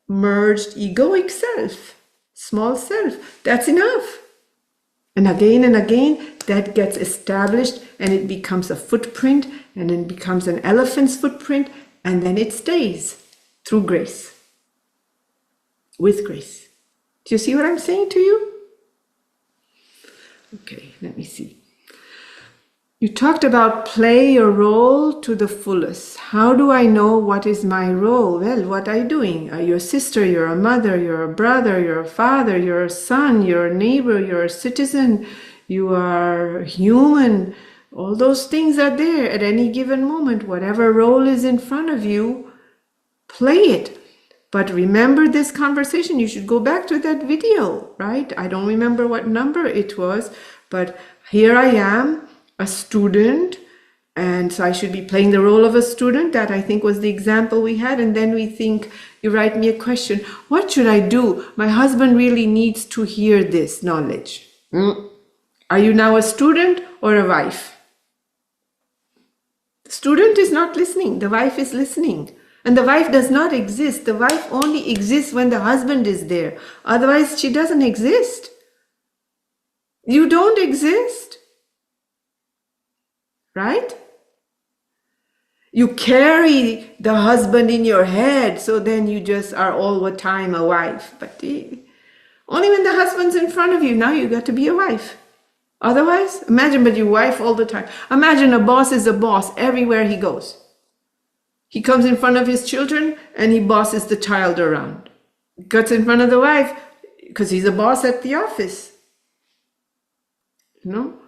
merged egoic self, small self. That's enough. And again, that gets established and it becomes a footprint and then becomes an elephant's footprint and then it stays through grace, with grace. Do you see what I'm saying to you? Okay, let me see. You talked about play your role to the fullest. How do I know what is my role? Well, what are you doing? You're a sister, you're a mother, you're a brother, you're a father, you're a son, you're a neighbor, you're a citizen, you are human. All those things are there at any given moment. Whatever role is in front of you, play it. But remember this conversation. You should go back to that video, right? I don't remember what number it was, but here I am, a student, and so I should be playing the role of a student. That I think was the example we had. And then we think, you write me a question, what should I do? My husband really needs to hear this knowledge. Are you now a student or a wife? The student is not listening, the wife is listening. And the wife does not exist. The wife only exists when the husband is there. Otherwise, she doesn't exist. You don't exist. Right? You carry the husband in your head, so then you just are all the time a wife. But only when the husband's in front of you, now you got to be a wife. Otherwise, imagine but your wife all the time. Imagine a boss is a boss everywhere he goes. He comes in front of his children and he bosses the child around. Gets in front of the wife because he's a boss at the office. No.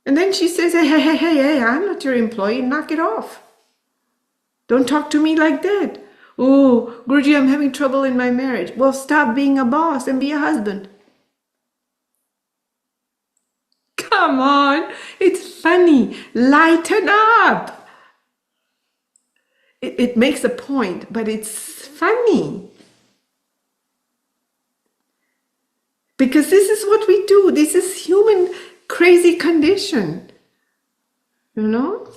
And then she says, hey, I'm not your employee, knock it off. Don't talk to me like that. Oh, Guruji, I'm having trouble in my marriage. Well, stop being a boss and be a husband. Come on, it's funny. Lighten up. It makes a point, but it's funny. Because this is what we do. This is human crazy condition, you know.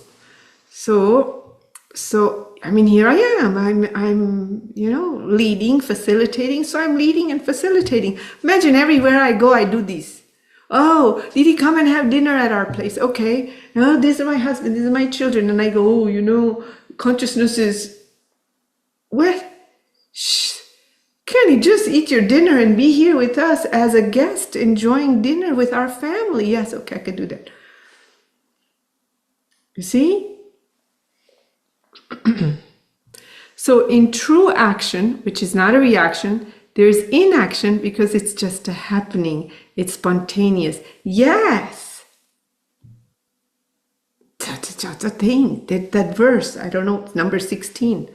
So I mean, here I am. I'm leading, facilitating. So I'm leading and facilitating. Imagine everywhere I go, I do this. Oh, did he come and have dinner at our place? Okay. No, this is my husband. These are my children. And I go, consciousness is what? Shh. Can you just eat your dinner and be here with us as a guest, enjoying dinner with our family? Yes, okay, I can do that. You see? So in true action, which is not a reaction, there's inaction because it's just a happening. It's spontaneous. Yes. That's a thing. That verse, I don't know, it's number 16.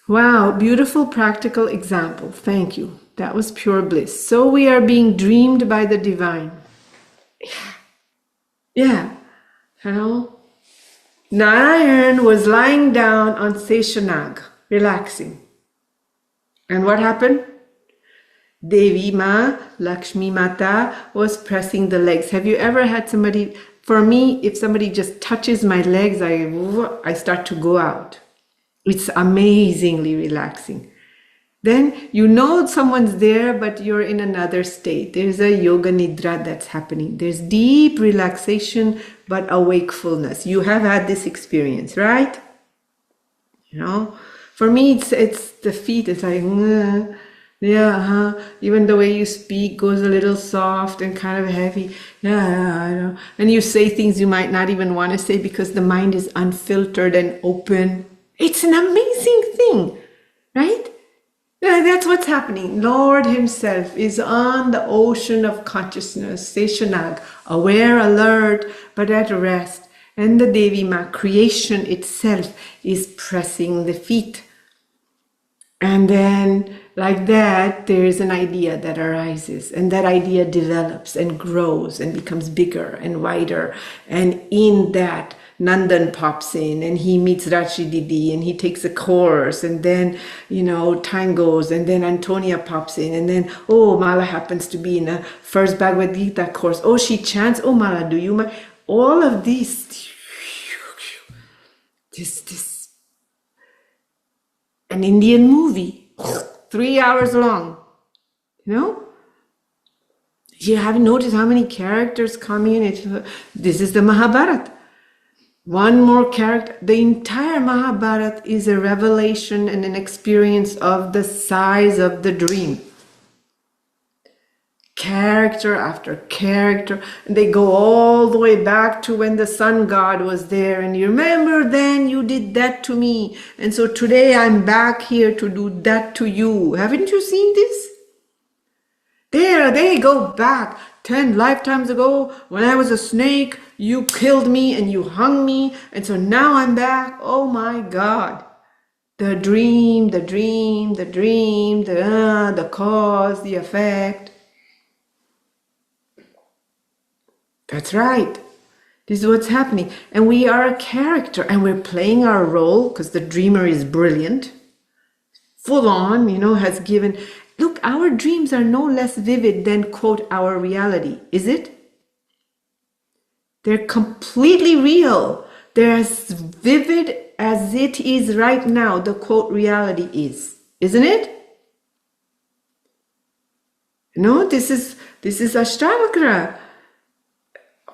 Wow, beautiful practical example. Thank you. That was pure bliss. So we are being dreamed by the divine. Yeah. Narayan was lying down on Seshanag, relaxing. And what happened? Devi Ma, Lakshmi Mata, was pressing the legs. Have you ever had somebody, for me, if somebody just touches my legs, I start to go out. It's amazingly relaxing. Then someone's there, but you're in another state. There's a yoga nidra that's happening. There's deep relaxation, but awakefulness. You have had this experience, right? For me, it's the feet. It's like, even the way you speak goes a little soft and kind of heavy. I know. And you say things you might not even want to say because the mind is unfiltered and open. It's an amazing thing, right? That's what's happening. Lord himself is on the ocean of consciousness, Seshanag, aware, alert, but at rest. And the Devi Ma, creation itself, is pressing the feet. And then, like that, there is an idea that arises. And that idea develops and grows and becomes bigger and wider. And in that, Nandan pops in and he meets Rajshree Didi and he takes a course, and then time goes, and then Antonia pops in, and then Mala happens to be in a first Bhagavad Gita course. She chants, Mala, do you mind? All of these this an Indian movie, 3 hours long, you know? You haven't noticed how many characters come in. This is the Mahabharata. One more character. The entire Mahabharata is a revelation and an experience of the size of the dream. Character after character. And they go all the way back to when the sun god was there. And you remember then you did that to me. And so today I'm back here to do that to you. Haven't you seen this? There they go back 10 lifetimes ago when I was a snake, you killed me and you hung me, and so now I'm back. Oh my God. The dream, the dream, the dream, the cause, the effect. That's right. This is what's happening. And we are a character and we're playing our role because the dreamer is brilliant. Full on, has given... Look, our dreams are no less vivid than, quote, our reality. Is it? They're completely real. They're as vivid as it is right now, the, quote, reality is. Isn't it? This is Ashtavakra.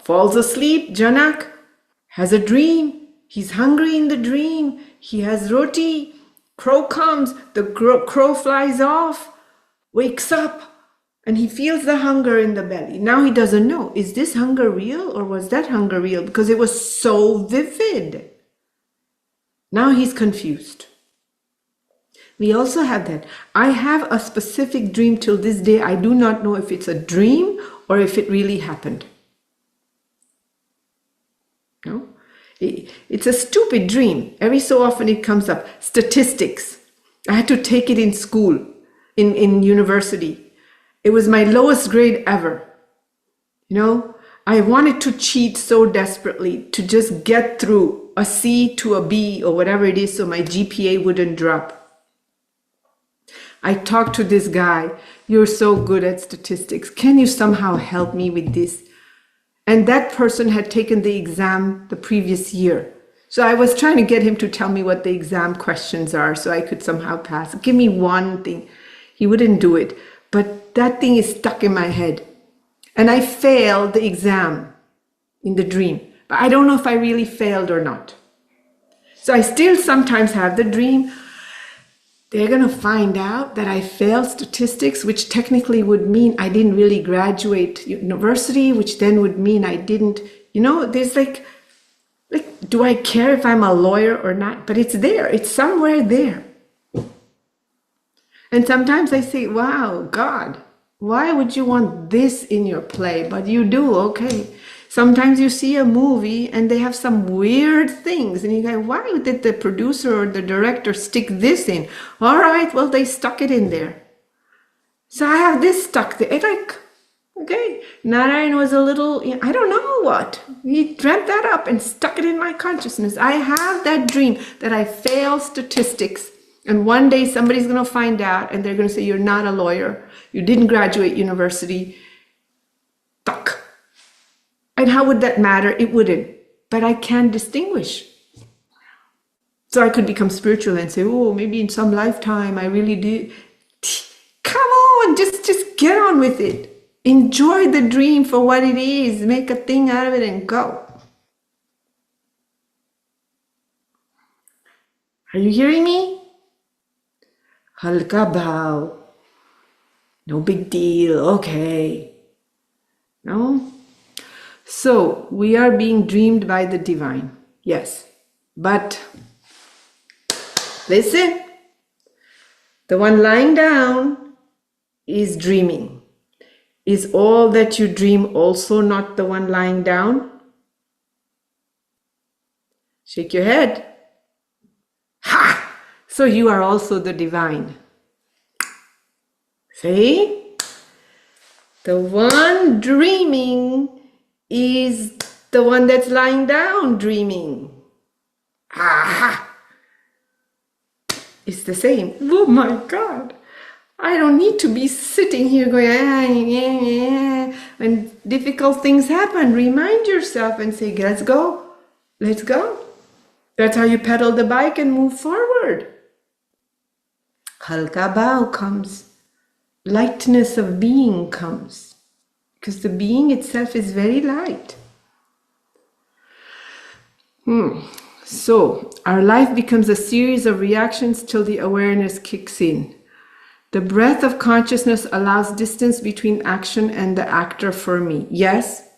Falls asleep, Janak has a dream. He's hungry in the dream. He has roti. Crow comes. The crow flies off. Wakes up and he feels the hunger in the belly. Now he doesn't know, is this hunger real or was that hunger real? Because it was so vivid. Now he's confused. We also have that. I have a specific dream till this day. I do not know if it's a dream or if it really happened. No? It's a stupid dream. Every so often it comes up. Statistics. I had to take it in school. In university. It was my lowest grade ever. I wanted to cheat so desperately to just get through a C to a B or whatever it is so my GPA wouldn't drop. I talked to this guy, you're so good at statistics. Can you somehow help me with this? And that person had taken the exam the previous year. So I was trying to get him to tell me what the exam questions are so I could somehow pass. Give me one thing. He wouldn't do it, but that thing is stuck in my head. And I failed the exam in the dream, but I don't know if I really failed or not. So I still sometimes have the dream. They're going to find out that I failed statistics, which technically would mean I didn't really graduate university, which then would mean I didn't, there's like, do I care if I'm a lawyer or not? But it's there, it's somewhere there. And sometimes I say, wow, God, why would you want this in your play? But you do, okay. Sometimes you see a movie and they have some weird things and you go, why did the producer or the director stick this in? All right, well, they stuck it in there. So I have this stuck there. It's like, okay, Narayan was a little, I don't know what. He dreamt that up and stuck it in my consciousness. I have that dream that I failed statistics. And one day somebody's going to find out and they're going to say, you're not a lawyer. You didn't graduate university. Tuck. And how would that matter? It wouldn't. But I can distinguish. So I could become spiritual and say, oh, maybe in some lifetime I really did. Come on, just get on with it. Enjoy the dream for what it is. Make a thing out of it and go. Are you hearing me? Halka bhav. No big deal. Okay. No? So, we are being dreamed by the divine. Yes. But, listen. The one lying down is dreaming. Is all that you dream also not the one lying down? Shake your head. Ha! So you are also the divine. See? The one dreaming is the one that's lying down dreaming. Aha! It's the same. Oh my God. I don't need to be sitting here going, when difficult things happen. Remind yourself and say, let's go. Let's go. That's how you pedal the bike and move forward. Halka bhav comes. Lightness of being comes. Because the being itself is very light. So, our life becomes a series of reactions till the awareness kicks in. The breath of consciousness allows distance between action and the actor for me. Yes,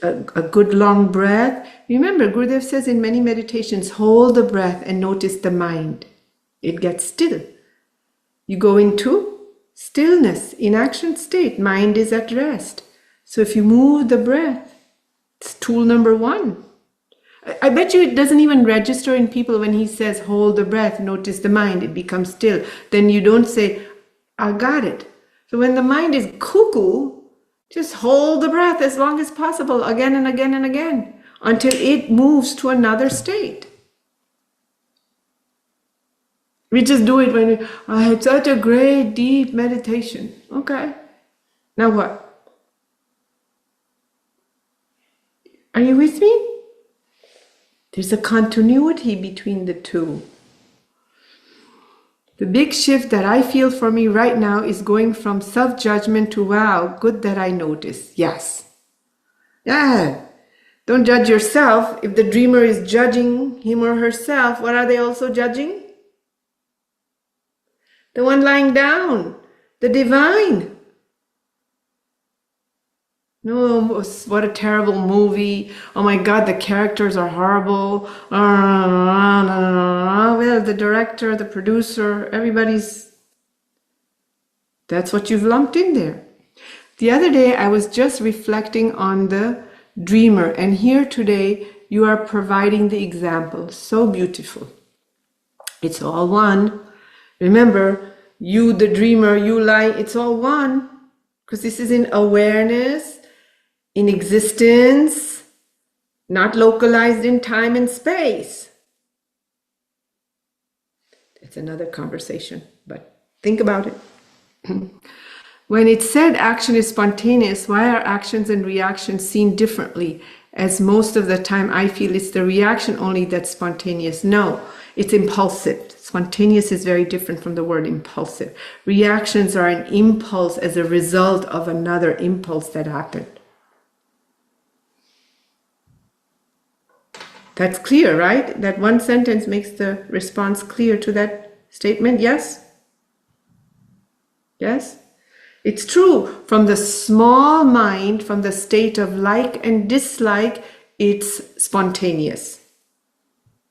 a good long breath. Remember, Gurudev says in many meditations, hold the breath and notice the mind. It gets still. You go into stillness, in action state. Mind is at rest. So if you move the breath, it's tool number one. I bet you it doesn't even register in people when he says, hold the breath, notice the mind, it becomes still. Then you don't say, I got it. So when the mind is cuckoo, just hold the breath as long as possible, again and again and again, until it moves to another state. We just do it when I had such a great deep meditation. Okay. Now what? Are you with me? There's a continuity between the two. The big shift that I feel for me right now is going from self-judgment to, wow, good that I noticed. Yes. Yeah. Don't judge yourself. If the dreamer is judging him or herself, what are they also judging? The one lying down, the divine. No, what a terrible movie. Oh my God, the characters are horrible. Well, the director, the producer, that's what you've lumped in there. The other day, I was just reflecting on the dreamer, and here today, you are providing the example. So beautiful. It's all one. Remember, you, the dreamer, you lying, it's all one. Because this is in awareness, in existence, not localized in time and space. It's another conversation, but think about it. When it's said action is spontaneous, why are actions and reactions seen differently? As most of the time I feel it's the reaction only that's spontaneous. No, it's impulsive. Spontaneous is very different from the word impulsive. Reactions are an impulse as a result of another impulse that happened. That's clear, right? That one sentence makes the response clear to that statement. Yes? Yes? It's true. From the small mind, from the state of like and dislike, it's spontaneous.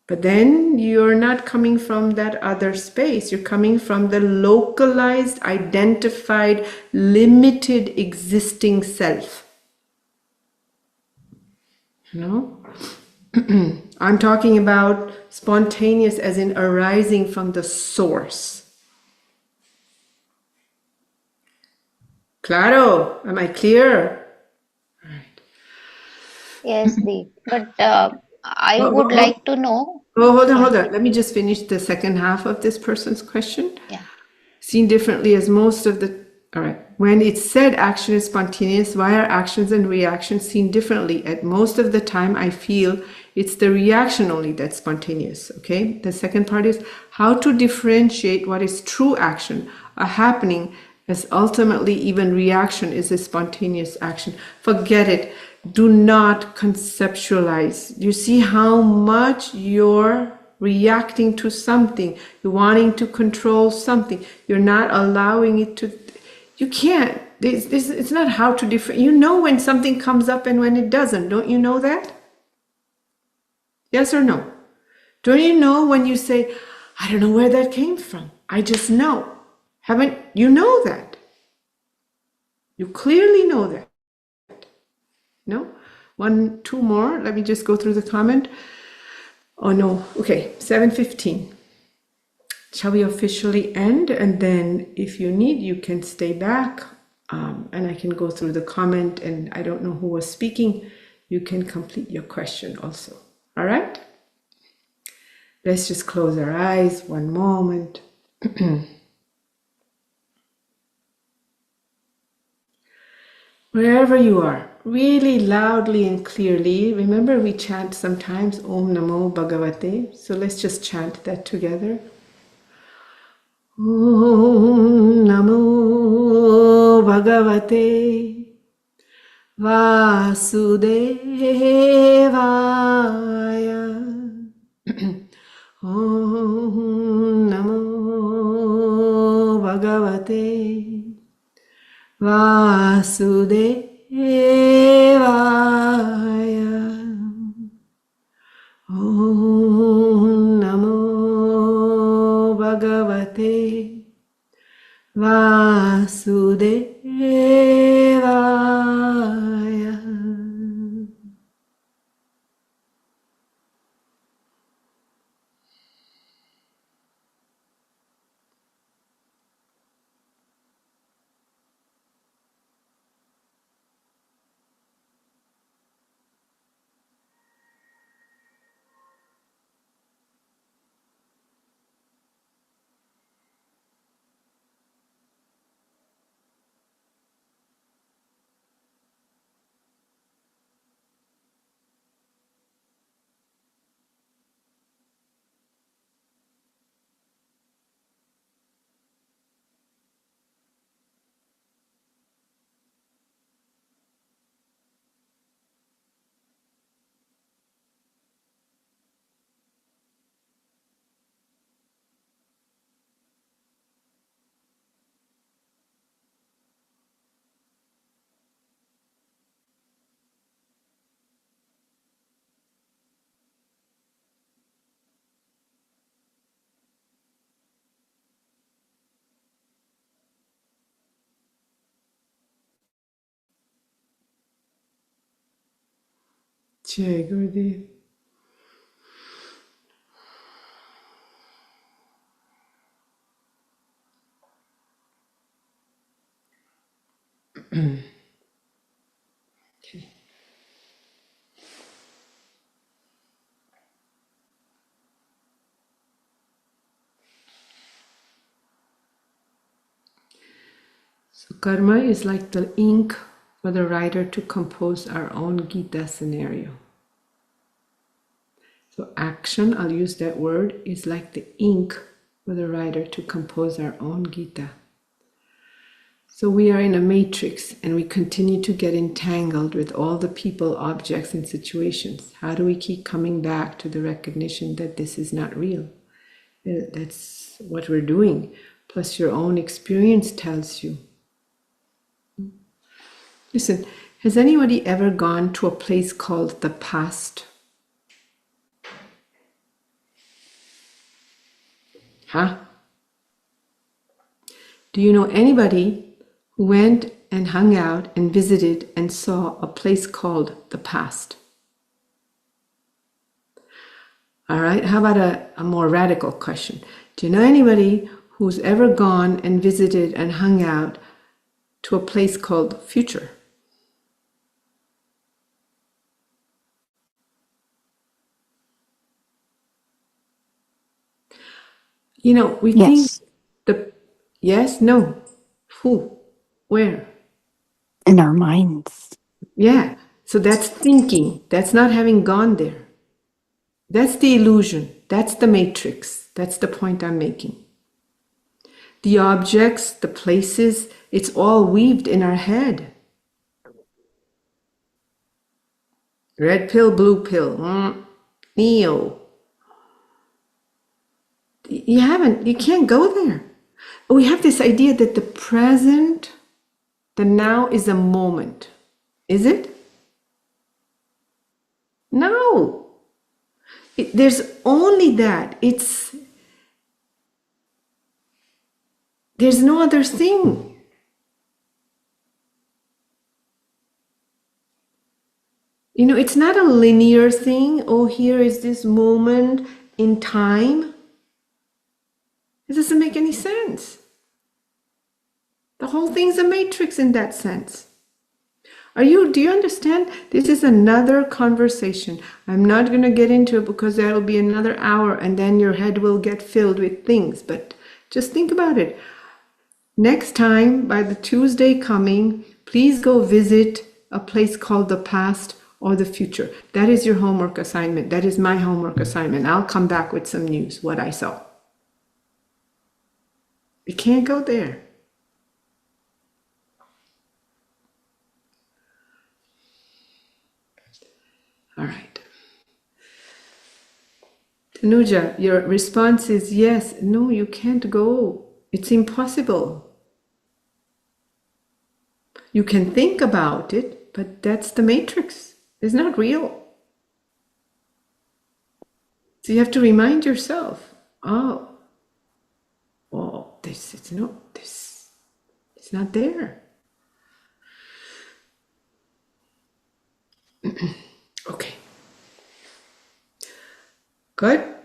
But then you're not coming from that other space. You're coming from the localized, identified, limited existing self. You know? I'm talking about spontaneous as in arising from the source. Claro, am I clear? Right. Yes, Deep. But I would like to know. Oh, hold on. Let me just finish the second half of this person's question. Yeah. Seen differently as most of the... All right. When it's said action is spontaneous, why are actions and reactions seen differently? At most of the time, I feel it's the reaction only that's spontaneous. Okay. The second part is how to differentiate what is true action, a happening, as ultimately even reaction is a spontaneous action. Forget it. Do not conceptualize. You see how much you're reacting to something. You're wanting to control something. You're not allowing it to... You can't. It's not how to differ. You know when something comes up and when it doesn't. Don't you know that? Yes or no? Don't you know when you say, I don't know where that came from. I just know. Haven't you know that? You clearly know that. No? Two more. Let me just go through the comment. Oh no. Okay, 7:15. Shall we officially end? And then if you need, you can stay back and I can go through the comment, and I don't know who was speaking. You can complete your question also. All right? Let's just close our eyes one moment. Wherever you are, really loudly and clearly. Remember, we chant sometimes Om Namo Bhagavate. So let's just chant that together. Om Namo Bhagavate Vasudevaya. Om Namo Bhagavate Vasudevaya. Om Namo Bhagavate Vasudevaya. Jai Gurudev. So karma is like the ink for the writer to compose our own Gita scenario. So action, I'll use that word, is like the ink for the writer to compose our own Gita. So we are in a matrix and we continue to get entangled with all the people, objects, and situations. How do we keep coming back to the recognition that this is not real? That's what we're doing. Plus your own experience tells you. Listen, has anybody ever gone to a place called the past? Huh? Do you know anybody who went and hung out and visited and saw a place called the past? All right, how about a more radical question? Do you know anybody who's ever gone and visited and hung out to a place called future? You know, we think Yes, yes, no, who, where? in our minds. Yeah, so that's thinking. That's not having gone there. That's the illusion. That's the matrix. That's the point I'm making. The objects, the places, it's all weaved in our head. Red pill, blue pill, Neo. You can't go there. We have this idea that the present, the now is a moment. Is it? No. There's only that. There's no other thing. You know, it's not a linear thing. Oh, here is this moment in time. It doesn't make any sense. The whole thing's a matrix in that sense. Do you understand? This is another conversation. I'm not going to get into it because that'll be another hour and then your head will get filled with things. But just think about it. Next time, by the Tuesday coming, please go visit a place called the past or the future. That is your homework assignment. That is my homework assignment. I'll come back with some news, what I saw. You can't go there. All right. Tanuja, your response is yes. No, you can't go. It's impossible. You can think about it, but that's the matrix. It's not real. So you have to remind yourself, oh, it's not there. Okay. Good.